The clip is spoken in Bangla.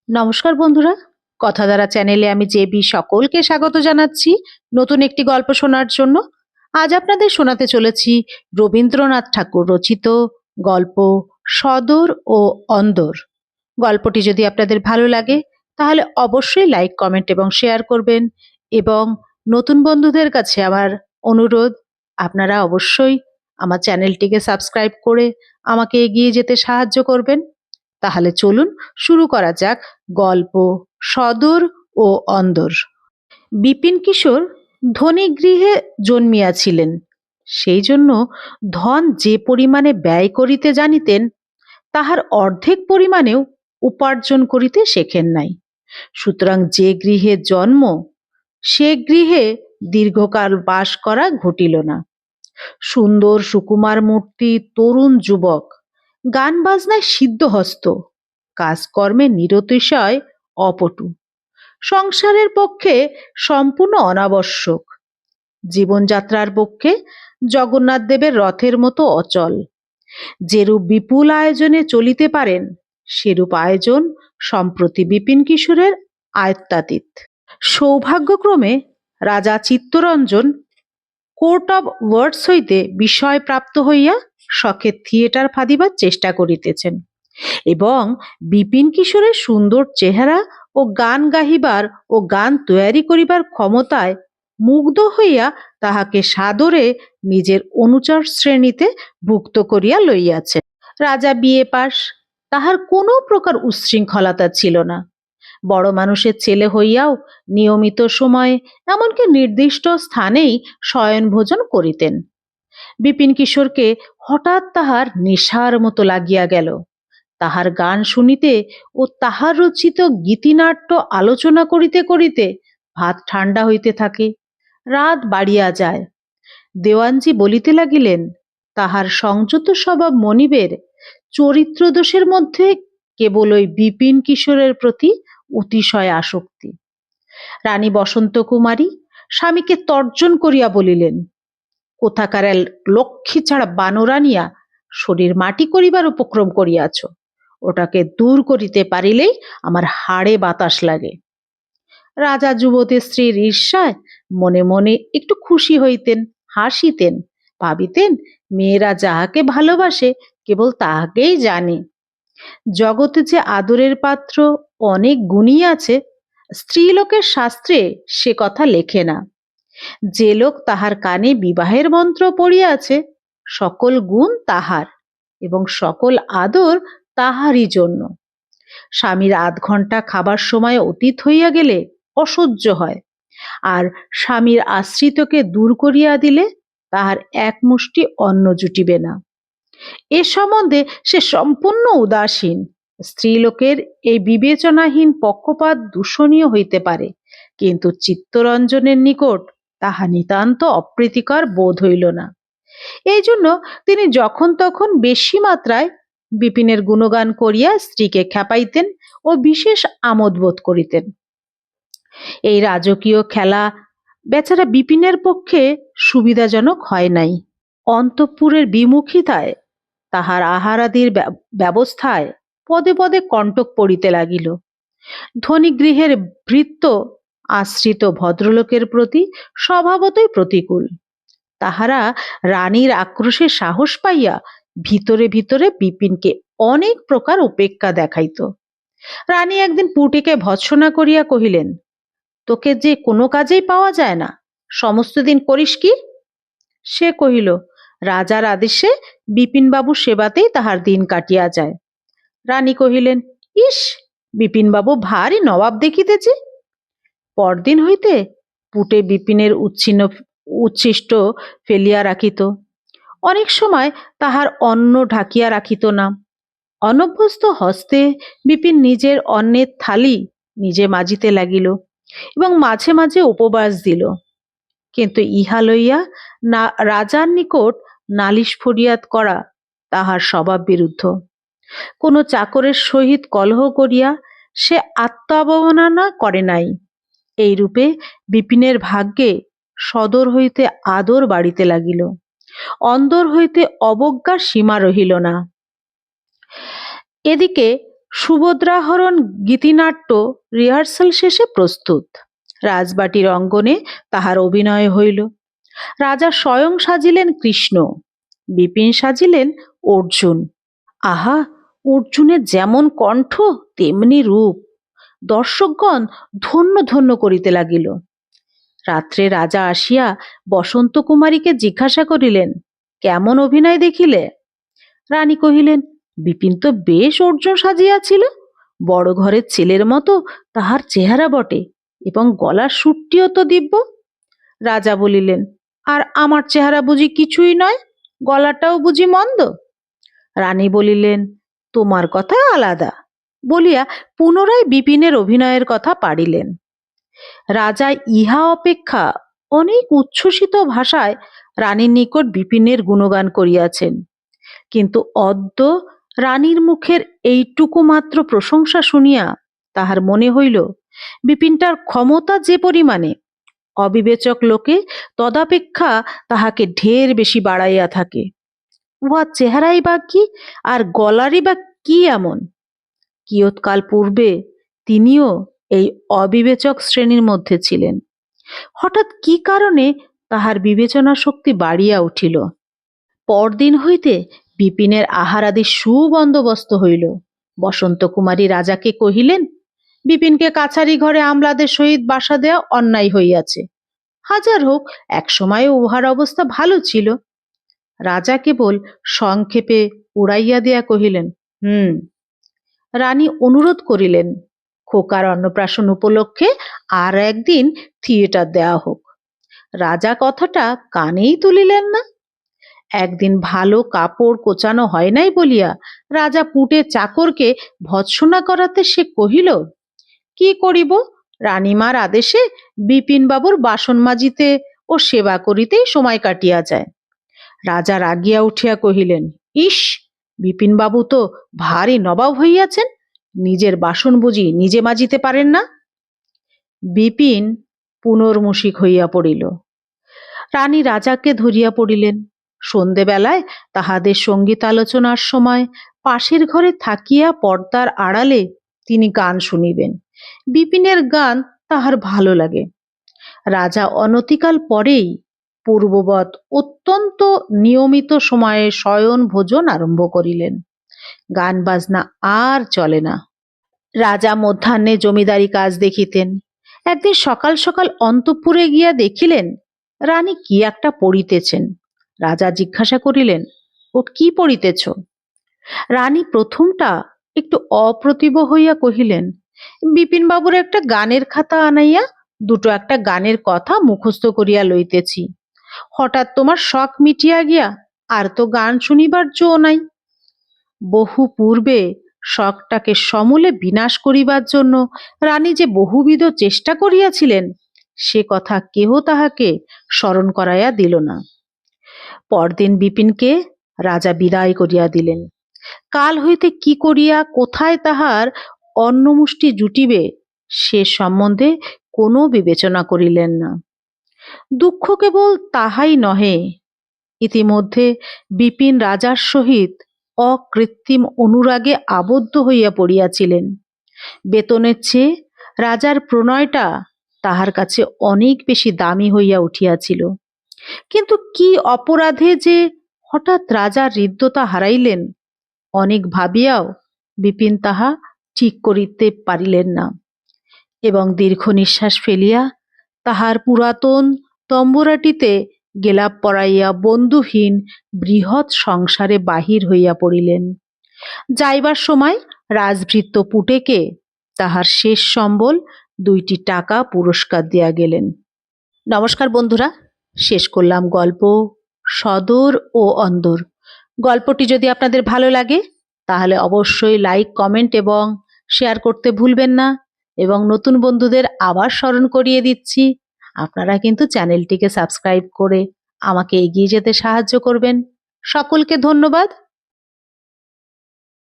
নমস্কার বন্ধুরা, কথাধারা চ্যানেলে আমি জেবি সকলকে স্বাগত জানাচ্ছি নতুন একটি গল্প শোনার জন্য। আজ আপনাদের শোনাতে চলেছি রবীন্দ্রনাথ ঠাকুর রচিত গল্প সদর ও অন্দর। গল্পটি যদি আপনাদের ভালো লাগে তাহলে অবশ্যই লাইক, কমেন্ট এবং শেয়ার করবেন। এবং নতুন বন্ধুদের কাছে আমার অনুরোধ, আপনারা অবশ্যই আমার চ্যানেলটিকে সাবস্ক্রাইব করে আমাকে এগিয়ে যেতে সাহায্য করবেন। তাহলে চলুন শুরু করা যাক গল্প সদর ও অন্দর। বিপিন কিশোর ধনী গৃহে জন্মিয়াছিলেন, সেই জন্য ধন যে পরিমাণে ব্যয় করিতে জানিতেন তাহার অর্ধেক পরিমাণেও উপার্জন করিতে শেখেন নাই। সুতরাং যে গৃহে জন্ম সে গৃহে দীর্ঘকাল বাস করা ঘটিল না। সুন্দর সুকুমার মূর্তি তরুণ যুবক, গান বাজনায় সিদ্ধহস্ত, কাজকর্মে নিরতিশয় অপটু, সংসারের পক্ষে সম্পূর্ণ অনাবশ্যক, জীবনযাত্রার পক্ষে জগন্নাথ দেবের রথের মতো অচল। যেরূপ বিপুল আয়োজনে চলিতে পারেন সেরূপ আয়োজন সম্প্রতি বিপিন কিশোরের আয়ত্তাতীত। সৌভাগ্যক্রমে রাজা চিত্তরঞ্জন কোর্ট অব ওয়ার্ডস হইতে বিষয় প্রাপ্ত হইয়া শখে থিয়েটার ফাঁদিবার চেষ্টা করিতেছেন, এবং বিপিন কিশোরের সুন্দর চেহারা ও গান গাহিবার ও গান তৈয়ারি করিবার ক্ষমতায় মুগ্ধ হইয়া তাহাকে সাদরে নিজের অনুচর শ্রেণীতে ভুক্ত করিয়া লইয়াছেন। রাজা বিএ পাস, তাহার কোনো প্রকার উচ্ছৃঙ্খলতা ছিল না। বড় মানুষের ছেলে হইয়াও নিয়মিত সময়ে এমনকি নির্দিষ্ট স্থানেই শয়ন ভোজন করিতেন। বিপিন কিশোরকে হঠাৎ তাহার নেশার মতো লাগিয়া গেল। তাহার গান শুনিতে ও তাহার রচিত গীতিনাট্য আলোচনা করিতে করিতে ভাত ঠান্ডা হইতে থাকে, রাত বাড়িয়া যায়। দেওয়ানজি বলিতে লাগিলেন, তাহার সংযত স্বভাব মনিবের চরিত্র দোষের মধ্যে কেবল ওই বিপিন কিশোরের প্রতি অতিশয় আসক্তি। রানী বসন্ত কুমারী স্বামীকে তর্জন করিয়া বলিলেন, কোথাকার লক্ষ্মী ছাড়া বানর আনিয়া শরীর মাটি করিবার উপক্রম করিয়াছ, ওটাকে দূর করিতে পারিলেই আমার হাড়ে বাতাস লাগে। রাজা যুবতী স্ত্রীর ঈর্ষায় মনে মনে একটু খুশি হইতেন, হাসিতেন, ভাবিতেন মেয়েরা যাহাকে ভালোবাসে কেবল তাহাকেই জানে। জগতে যে আদরের পাত্র অনেক গুণী আছে, স্ত্রীলোকের শাস্ত্রে সে কথা লেখে না। যে লোক তাহার কানে বিবাহের মন্ত্র পড়িয়াছে সকল গুণ তাহার এবং সকল আদর তাহারই জন্য। স্বামীর আধ ঘন্টা খাবার সময় অতীত হইয়া গেলে অসহ্য হয়, আর স্বামীর আশ্রিতকে দূর করিয়া দিলে তাহার এক মুষ্টি অন্ন জুটিবে না। এ সম্বন্ধে সে সম্পূর্ণ উদাসীন। স্ত্রীলোকের এই বিবেচনাহীন পক্ষপাত দূষণীয় হইতে পারে, কিন্তু চিত্তরঞ্জনের নিকট তাহা নিতান্ত অপ্রীতিকর বোধ হইল না। এই জন্য তিনি যখন তখন বেশি মাত্রায় বিপিনের গুণগান করিয়া স্ত্রীকে খেপাইতেন ও বিশেষ আমোদ বোধ করিতেন। এই রাজকীয় খেলা বেচারা বিপিনের পক্ষে সুবিধাজনক হয় নাই। অন্তঃপুরের বিমুখিতায় তাহার আহারাদির ব্যবস্থায় পদে পদে কণ্টক পড়িতে লাগিল। ধনী গৃহের ভৃত্য আশ্রিত ভদ্রলোকের প্রতি স্বভাবতই প্রতিকূল। তাহারা রানীর আক্রোশে সাহস পাইয়া ভিতরে ভিতরে বিপিনকে অনেক প্রকার উপেক্ষা দেখাইত। রানী একদিন পুটিকে ভৎসনা করিয়া কহিলেন, তোকে যে কোনো কাজেই পাওয়া যায় না, সমস্ত দিন করিস কি? সে কহিল, রাজার আদেশে বিপিনবাবু সেবাতেই তাহার দিন কাটিয়া যায়। রানী কহিলেন, ইস, বিপিনবাবু ভারী নবাব দেখিতেছি। পরদিন হইতে পুটে বিপিনের উচ্ছিষ্ট ফেলিয়া রাখিত। অনেক সময় তাহার অন্ন ঢাকিয়া রাখিত না। অনভ্যস্ত হস্তে বিপিন নিজের অন্নের থালি নিজে মাজিতে লাগিল এবং মাঝে মাঝে উপবাস দিল। কিন্তু ইহা লইয়া না রাজার নিকট নালিশ ফরিয়াদ করা তাহার স্বভাব বিরুদ্ধ। কোনো চাকরের সহিত কলহ করিয়া সে আত্মাবমাননা করে নাই। এইরূপে বিপিনের ভাগ্যে সদর হইতে আদর বাড়িতে লাগিল, অন্দর হইতে অবজ্ঞার সীমা রহিল না। এদিকে সুভদ্রাহরণ গীতিনাট্য রিহার্সাল শেষে প্রস্তুত। রাজবাটির অঙ্গনে তাহার অভিনয় হইল। রাজা স্বয়ং সাজিলেন কৃষ্ণ, বিপিন সাজিলেন অর্জুন। আহা, অর্জুনের যেমন কণ্ঠ তেমনি রূপ। দর্শকগণ ধন্য ধন্য করিতে লাগিল। রাত্রে রাজা আসিয়া বসন্ত কুমারীকে জিজ্ঞাসা করিলেন, কেমন অভিনয় দেখিলে? রানী কহিলেন, বিপিন তো বেশ অর্জুন সাজিয়াছিল। বড় ঘরের ছেলের মতো তাহার চেহারা বটে, এবং গলার সুরটিও তো দিব্য। রাজা বলিলেন, আর আমার চেহারা বুঝি কিছুই নয়, গলাটাও বুঝি মন্দ? রানী বলিলেন, তোমার কথা আলাদা, বলিয়া পুনরায় বিপিনের অভিনয়ের কথা পাড়িলেন। রাজা ইহা অপেক্ষা অনেক উচ্ছ্বসিত ভাষায় রানীর নিকট বিপিনের গুণগান করিয়াছেন, কিন্তু অদ্য রানীর মুখের এইটুকু মাত্র প্রশংসা শুনিয়া তাহার মনে হইল বিপিনটার ক্ষমতা যে পরিমাণে, অবিবেচক লোকে তদাপেক্ষা তাহাকে ঢের বেশি বাড়াইয়া থাকে। উহার চেহারাই বা কি, আর গলারই বা কি এমন? কিয়ৎকাল পূর্বে তিনিও এই অবিবেচক শ্রেণীর মধ্যে ছিলেন। হঠাৎ কি কারণে তাহার বিবেচনা শক্তি বাড়িয়া উঠিল। পরদিন হইতে বিপিনের আহারাদি সুবন্দোবস্ত হইল। বসন্ত কুমারী রাজাকে কহিলেন, বিপিনকে কাছারি ঘরে আমলাদের সহিত বাসা দেওয়া অন্যায় হইয়াছে। হাজার হোক, একসময় উহার অবস্থা ভালো ছিল। রাজা কেবল সংক্ষেপে উড়াইয়া দিয়া কহিলেন, রানী অনুরোধ করিলেন, খোকার অন্নপ্রাশন উপলক্ষে আর একদিন থিয়েটার দেওয়া হোক। রাজা কথাটা কানেই তুলিলেন না। একদিন ভালো কাপড় কোচানো হয় নাই বলিয়া রাজা পুটে চাকরকে ভৎসনা করাতে সে কহিল, কি করিব, রানীমার আদেশে বিপিনবাবুর বাসন মাজিতে ও সেবা করিতেই সময় কাটিয়া যায়। রাজা রাগিয়া উঠিয়া কহিলেন, ইস, বিপিনবাবু তো ভারী নবাব হইয়াছেন, নিজের বাসন বুঝি নিজে মাজিতে পারেন না? বিপিন পুনর্মুষিক হইয়া পড়িল। রানী রাজাকে ধরিয়া পড়িলেন। সন্ধেবেলায় তাহাদের সঙ্গীত আলোচনার সময় পাশের ঘরে থাকিয়া পর্দার আড়ালে তিনি গান শুনিবেন। বিপিনের গান তাহার ভালো লাগে। রাজা অনতিকাল পরেই পূর্ববৎ অত্যন্ত নিয়মিত সময়ে শয়ন ভোজন আরম্ভ করিলেন। গান বাজনা আর চলে না। রাজা মধ্যাহ্নে জমিদারি কাজ দেখিতেন। একদিন সকাল সকাল অন্তঃপুরে গিয়া দেখিলেন রানী কি একটা পড়িতেছেন। রাজা জিজ্ঞাসা করিলেন, ও কি পড়িতেছ? রানী প্রথমটা একটু অপ্রতিভ হইয়া কহিলেন, বিপিনবাবুর একটা গানের খাতা আনাইয়া দুটো একটা গানের কথা মুখস্থ করিয়া লইতেছি। হঠাৎ তোমার শখ মিটিয়া গিয়া আর তো গান শুনিবার জো নাই। বহু পূর্বে শখটাকে সমূলে বিনাশ করিবার জন্য রানী যে বহুবিধ চেষ্টা করিয়াছিলেন, সে কথা কেহ তাহাকে স্মরণ করাইয়া দিল না। পরদিন বিপিনকে রাজা বিদায় করিয়া দিলেন। কাল হইতে কি করিয়া কোথায় তাহার অন্নমুষ্টি জুটিবে সে সম্বন্ধে কোনো বিবেচনা করিলেন না। দুঃখ কেবল তাহাই নহে, ইতিমধ্যে বিপিন রাজার সহিত অকৃত্রিম অনুরাগে আবদ্ধ হইয়া পড়িয়াছিলেন। বেতনের চেয়ে রাজার প্রণয়টা তাহার কাছে অনেক বেশি দামি হইয়া উঠিয়াছিল। কিন্তু কি অপরাধে যে হঠাৎ রাজার হৃদ্যতা হারাইলেন, অনেক ভাবিয়াও বিপিন তাহা ঠিক করিতে পারিলেন না, এবং দীর্ঘ নিঃশ্বাস ফেলিয়া তাহার পুরাতন তম্বুরাটিতে গেলাপ পরাইয়া বন্ধুহীন বৃহৎ সংসারে বাহির হইয়া পড়িলেন। যাইবার সময় রাজভৃত্য পুটেকে তাহার শেষ সম্বল 2টি টাকা পুরস্কার দিয়া গেলেন। নমস্কার বন্ধুরা, শেষ করলাম গল্প সদর ও অন্দর। গল্পটি যদি আপনাদের ভালো লাগে তাহলে অবশ্যই লাইক, কমেন্ট এবং শেয়ার করতে ভুলবেন না। এবং নতুন বন্ধুদের আবার স্মরণ করিয়ে দিচ্ছি, আপনারা কিন্তু চ্যানেলটিকে সাবস্ক্রাইব করে আমাকে এগিয়ে যেতে সাহায্য করবেন। সকলকে ধন্যবাদ।